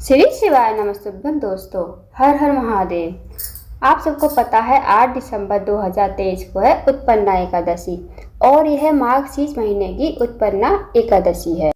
श्री शिवाय नमस्तुभ्यम दोस्तों, हर हर महादेव। आप सबको पता है 8 दिसंबर 2023 को है उत्पन्ना एकादशी और यह माघ शीर्ष महीने की उत्पन्ना एकादशी है।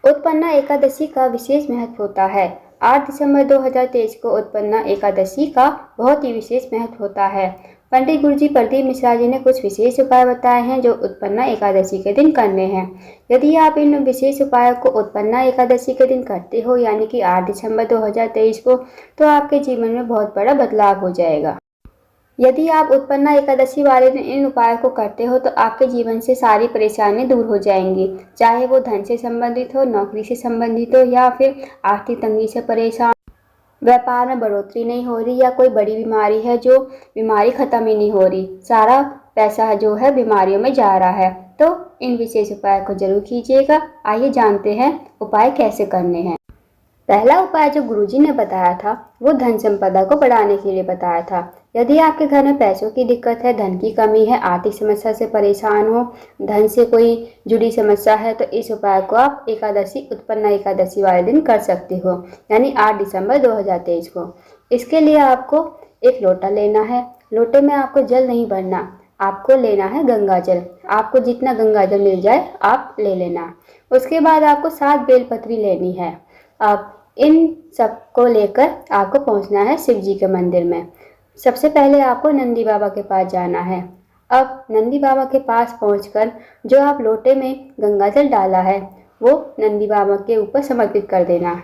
उत्पन्ना एकादशी का विशेष महत्व होता है। 8 दिसंबर 2023 को उत्पन्ना एकादशी का बहुत ही विशेष महत्व होता है। पंडित गुरुजी प्रदीप मिश्रा जी ने कुछ विशेष उपाय बताए हैं जो उत्पन्ना एकादशी के दिन करने हैं। यदि आप इन विशेष उपायों को उत्पन्ना एकादशी के दिन करते हो, यानी कि 8 दिसंबर 2023 को, तो आपके जीवन में बहुत बड़ा बदलाव हो जाएगा। यदि आप उत्पन्ना एकादशी वाले दिन इन उपायों को करते हो तो आपके जीवन से सारी परेशानी दूर हो जाएंगी, चाहे वो धन से संबंधित हो, नौकरी से संबंधित हो, या फिर आर्थिक तंगी से परेशान, व्यापार में बढ़ोतरी नहीं हो रही, या कोई बड़ी बीमारी है जो बीमारी खत्म ही नहीं हो रही, सारा पैसा जो है बीमारियों में जा रहा है, तो इन विशेष उपाय को जरूर कीजिएगा। आइए जानते हैं उपाय कैसे करने हैं। पहला उपाय जो गुरुजी ने बताया था वो धन संपदा को बढ़ाने के लिए बताया था। यदि आपके घर में पैसों की दिक्कत है, धन की कमी है, आर्थिक समस्या से परेशान हो, धन से कोई जुड़ी समस्या है, तो इस उपाय को आप एकादशी उत्पन्ना एकादशी वाले दिन कर सकते हो, यानी 8 दिसंबर 2023 को। इसके लिए आपको एक लोटा लेना है। लोटे में आपको जल नहीं भरना, आपको लेना है गंगा जल। आपको जितना गंगा जल मिल जाए आप ले लेना। उसके बाद आपको 7 बेलपत्री लेनी है। अब इन सबको लेकर आपको पहुंचना है शिव जी के मंदिर में। सबसे पहले आपको नंदी बाबा के पास जाना है। अब नंदी बाबा के पास पहुंचकर जो आप लोटे में गंगा जल डाला है वो नंदी बाबा के ऊपर समर्पित कर देना।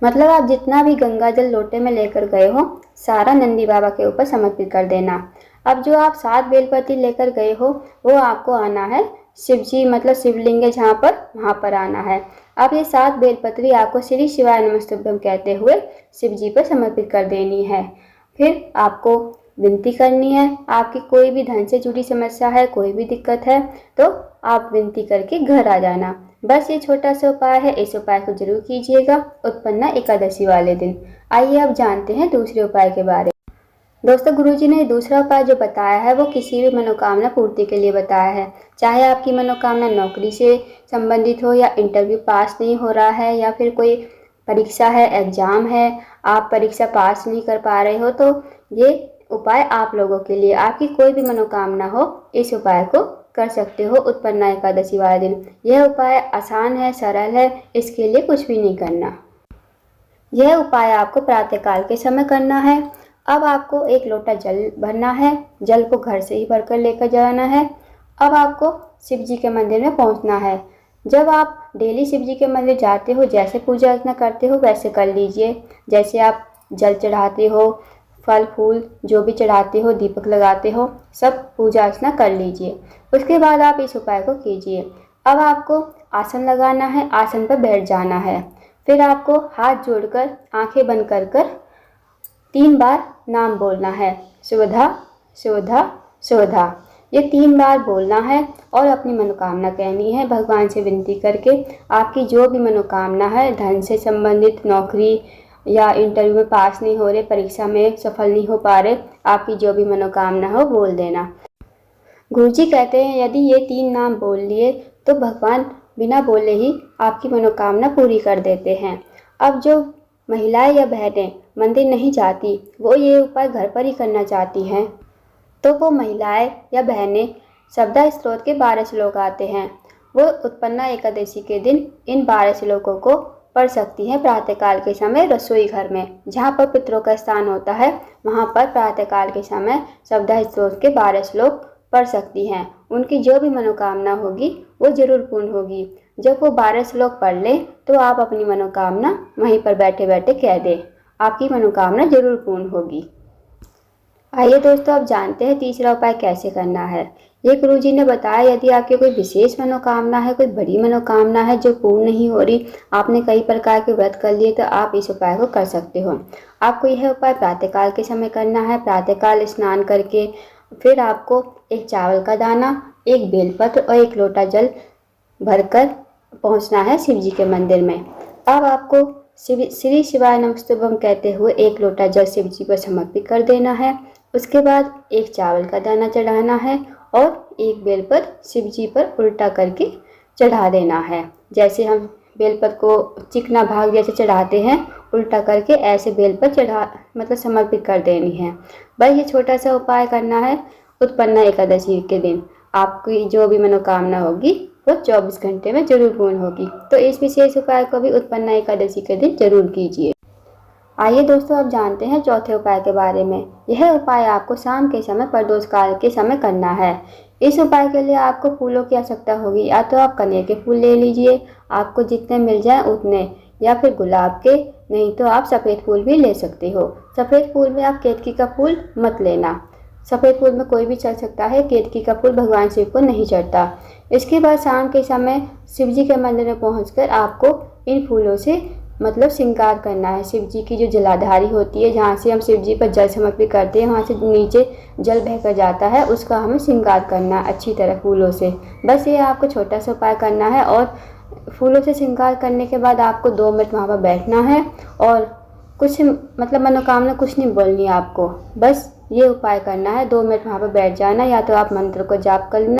मतलब आप जितना भी गंगा जल लोटे में लेकर गए हो सारा नंदी बाबा के ऊपर समर्पित कर देना। अब जो आप 7 बेलपत्री लेकर गए हो वो आपको आना है शिव जी, मतलब शिवलिंग है जहाँ पर, वहाँ पर आना है। अब ये 7 बेलपत्री आपको श्री शिवाय नमस्तुभ्यम कहते हुए शिव जी पर समर्पित कर देनी है। फिर आपको विनती करनी है। आपकी कोई भी धन से जुड़ी समस्या है, कोई भी दिक्कत है, तो आप विनती करके घर आ जाना। बस ये छोटा सा उपाय है, इस उपाय को जरूर कीजिएगा उत्पन्ना एकादशी वाले दिन। आइए अब जानते हैं दूसरे उपाय के बारे में। दोस्तों, गुरुजी ने दूसरा उपाय जो बताया है वो किसी भी मनोकामना पूर्ति के लिए बताया है। चाहे आपकी मनोकामना नौकरी से संबंधित हो, या इंटरव्यू पास नहीं हो रहा है, या फिर कोई परीक्षा है, एग्जाम है, आप परीक्षा पास नहीं कर पा रहे हो, तो ये उपाय आप लोगों के लिए। आपकी कोई भी मनोकामना हो इस उपाय को कर सकते हो उत्पन्ना एकादशी वाले दिन। यह उपाय आसान है, सरल है, इसके लिए कुछ भी नहीं करना। यह उपाय आपको प्रातःकाल के समय करना है। अब आपको एक लोटा जल भरना है। जल को घर से ही भरकर लेकर जाना है। अब आपको शिव जी के मंदिर में पहुंचना है। जब आप डेली शिव जी के मंदिर जाते हो, जैसे पूजा अर्चना करते हो वैसे कर लीजिए। जैसे आप जल चढ़ाते हो, फल फूल जो भी चढ़ाते हो, दीपक लगाते हो, सब पूजा अर्चना कर लीजिए। उसके बाद आप इस उपाय को कीजिए। अब आपको आसन लगाना है, आसन पर बैठ जाना है। फिर आपको हाथ जोड़कर आंखें बंद कर 3 बार नाम बोलना है, सुवधा सुवधा सुवधा। ये 3 बार बोलना है और अपनी मनोकामना कहनी है, भगवान से विनती करके। आपकी जो भी मनोकामना है, धन से संबंधित, नौकरी या इंटरव्यू में पास नहीं हो रहे, परीक्षा में सफल नहीं हो पा रहे, आपकी जो भी मनोकामना हो बोल देना। गुरुजी कहते हैं यदि ये 3 नाम बोल लिए तो भगवान बिना बोले ही आपकी मनोकामना पूरी कर देते हैं। अब जो महिलाएं या बहनें मंदिर नहीं जाती, वो ये उपाय घर पर ही करना चाहती हैं, तो वो महिलाएं या बहनें शब्दा स्त्रोत के 12 श्लोक आते हैं, वो उत्पन्ना एकादशी के दिन इन 12 श्लोकों को पढ़ सकती हैं प्रातःकाल के समय रसोई घर में। जहाँ पर पितरों का स्थान होता है वहाँ पर प्रातःकाल के समय शब्दा स्त्रोत के 12 श्लोक पढ़ सकती हैं। उनकी जो भी मनोकामना होगी वो जरूर पूर्ण होगी। जब वो 12 श्लोक पढ़ ले तो आप अपनी मनोकामना वहीं पर बैठे बैठे कह दें, आपकी मनोकामना जरूर पूर्ण होगी। आइए दोस्तों, अब जानते हैं तीसरा उपाय कैसे करना है। ये गुरुजी ने बताया यदि आपकी कोई विशेष मनोकामना है, कोई बड़ी मनोकामना है जो पूर्ण नहीं हो रही, आपने कई प्रकार के व्रत कर लिए, तो आप इस उपाय को कर सकते हो। आपको यह उपाय प्रातःकाल के समय करना है। प्रातःकाल स्नान करके फिर आपको एक चावल का दाना, एक बेलपत्र और एक लोटा जल भरकर पहुंचना है शिव जी के मंदिर में। अब आपको श्री शिवाय नमस्तुभ्यम कहते हुए एक लोटा जल शिव जी पर समर्पित कर देना है। उसके बाद एक चावल का दाना चढ़ाना है और एक बेलपत्र शिव जी पर उल्टा करके चढ़ा देना है। जैसे हम बेलपत्र को चिकना भाग जैसे चढ़ाते हैं उल्टा करके ऐसे बेल पर चढ़ा मतलब समर्पित कर देनी है। बस ये छोटा सा उपाय करना है उत्पन्ना एकादशी के दिन। आपकी जो भी मनोकामना होगी वो 24 घंटे में जरूर पूर्ण होगी। तो इस विशेष उपाय को भी उत्पन्ना एकादशी के दिन जरूर कीजिए। आइए दोस्तों, अब जानते हैं चौथे उपाय के बारे में। यह उपाय आपको शाम के समय प्रदोष काल के समय करना है। इस उपाय के लिए आपको फूलों की आवश्यकता होगी। या तो आप कनेर के फूल ले लीजिए, आपको जितने मिल जाए उतने, या फिर गुलाब के, नहीं तो आप सफ़ेद फूल भी ले सकते हो। सफ़ेद फूल में आप केतकी का फूल मत लेना। सफ़ेद फूल में कोई भी चढ़ सकता है, केतकी का फूल भगवान शिव को नहीं चढ़ता। इसके बाद शाम के समय शिव जी के मंदिर में पहुंचकर आपको इन फूलों से मतलब श्रृंगार करना है। शिव जी की जो जलाधारी होती है, जहाँ से हम शिव जी पर जल समर्पित करते हैं, वहाँ से नीचे जल बहकर जाता है, उसका हमें श्रृंगार करना है अच्छी तरह फूलों से। बस ये आपको छोटा सा उपाय करना है। और फूलों से श्रृंगार करने के बाद आपको 2 मिनट वहाँ पर बैठना है और कुछ मतलब मनोकामना कुछ नहीं बोलनी है आपको, बस ये उपाय करना है। 2 मिनट वहाँ पर बैठ जाना, या तो आप मंत्र को जाप कर लेना।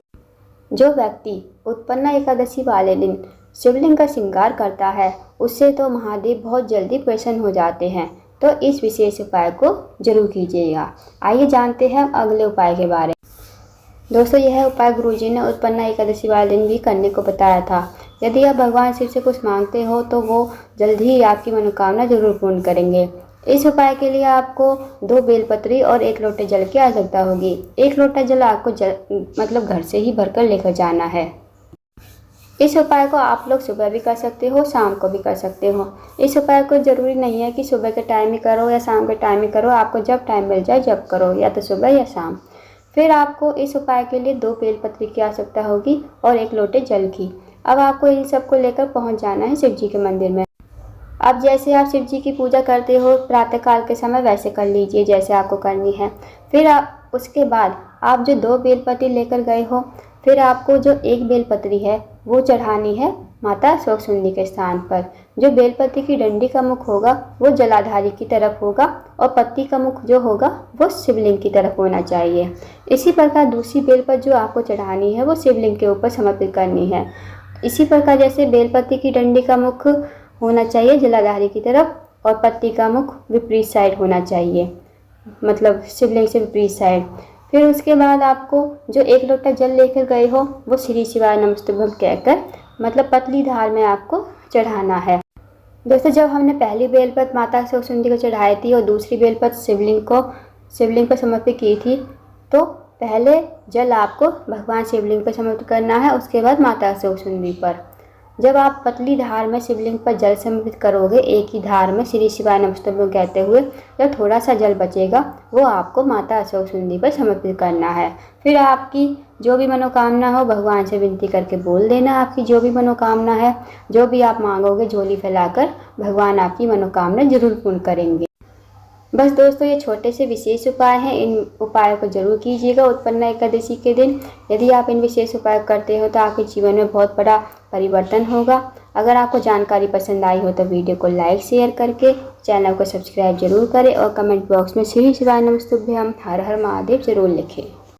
जो व्यक्ति उत्पन्ना एकादशी वाले दिन शिवलिंग का श्रृंगार करता है, उससे तो महादेव बहुत जल्दी प्रसन्न हो जाते हैं। तो इस विशेष उपाय को जरूर कीजिएगा। आइए जानते हैं अगले उपाय के बारे में। दोस्तों, यह उपाय गुरुजी ने उत्पन्ना एकादशी वाले दिन भी करने को बताया था। यदि आप भगवान शिव से कुछ मांगते हो तो वो जल्द ही आपकी मनोकामना जरूर पूर्ण करेंगे। इस उपाय के लिए आपको 2 बेलपत्री और 1 लोटे जल की आवश्यकता होगी। 1 लोटा जल आपको मतलब घर से ही भरकर लेकर जाना है। इस उपाय को आप लोग सुबह भी कर सकते हो, शाम को भी कर सकते हो। इस उपाय को ज़रूरी नहीं है कि सुबह के टाइम ही करो या शाम के टाइम ही करो, आपको जब टाइम मिल जाए जब करो, या तो सुबह या शाम। फिर आपको इस उपाय के लिए 2 बेलपत्री की आवश्यकता होगी और 1 लोटे जल की। अब आपको इन सब को लेकर पहुंच जाना है शिव जी के मंदिर में। अब जैसे आप शिव जी की पूजा करते हो प्रातःकाल के समय, वैसे कर लीजिए जैसे आपको करनी है। फिर आप उसके बाद आप जो 2 बेलपत्री लेकर गए हो, फिर आपको जो 1 बेलपत्री है वो चढ़ानी है माता स्वसुंदी के स्थान पर। जो बेलपत्री की डंडी का मुख होगा वो जलाधारी की तरफ होगा और पत्ती का मुख जो होगा वो शिवलिंग की तरफ होना चाहिए। इसी प्रकार दूसरी बेलपत्र जो आपको चढ़ानी है वो शिवलिंग के ऊपर समर्पित करनी है। इसी प्रकार जैसे बेलपत्री की डंडी का मुख होना चाहिए जलाधारी की तरफ और पत्ती का मुख विपरीत साइड होना चाहिए, मतलब शिवलिंग से विपरीत साइड। फिर उसके बाद आपको जो 1 लोटा जल लेकर गए हो वो श्री शिवाय नमस्तुभ्यम कहकर मतलब पतली धार में आपको चढ़ाना है। दोस्तों, जब हमने पहली बेलपत्र माता स्वसुंदी को चढ़ाई थी और दूसरी बेलपत्र शिवलिंग पर समर्पित की थी, तो पहले जल आपको भगवान शिवलिंग पर समर्पित करना है, उसके बाद माता स्वसुंदी पर। जब आप पतली धार में शिवलिंग पर जल समर्पित करोगे एक ही धार में श्री शिवाय नमस्तुभ्यम कहते हुए, जब थोड़ा सा जल बचेगा वो आपको माता स्वसुंदी पर समर्पित करना है। फिर आपकी जो भी मनोकामना हो भगवान से विनती करके बोल देना। आपकी जो भी मनोकामना है, जो भी आप मांगोगे झोली फैलाकर, भगवान आपकी मनोकामना जरूर पूर्ण करेंगे। बस दोस्तों, ये छोटे से विशेष उपाय हैं। इन उपायों को जरूर कीजिएगा उत्पन्ना एकादशी के दिन। यदि आप इन विशेष उपाय करते हो तो आपके जीवन में बहुत बड़ा परिवर्तन होगा। अगर आपको जानकारी पसंद आई हो तो वीडियो को लाइक शेयर करके चैनल को सब्सक्राइब जरूर करें और कमेंट बॉक्स में श्री शिवाय नमस्तुभ्यम हर हर महादेव जरूर लिखें।